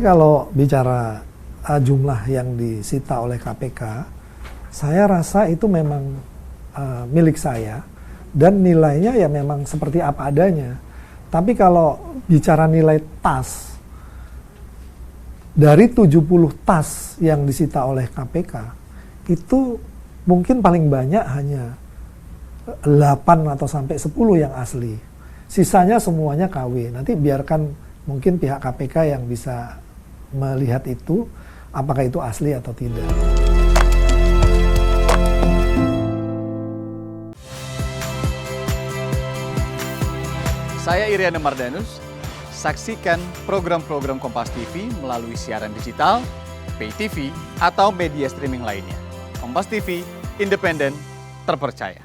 kalau bicara jumlah yang disita oleh KPK, saya rasa itu memang milik saya dan nilainya ya memang seperti apa adanya. Tapi kalau bicara nilai tas, dari 70 tas yang disita oleh KPK, itu mungkin paling banyak hanya 8 atau sampai 10 yang asli. Sisanya semuanya KW. Nanti biarkan mungkin pihak KPK yang bisa melihat itu, apakah itu asli atau tidak. Saya Iriana Mardanus. Saksikan program-program Kompas TV melalui siaran digital, pay TV, atau media streaming lainnya. Kompas TV, independen, terpercaya.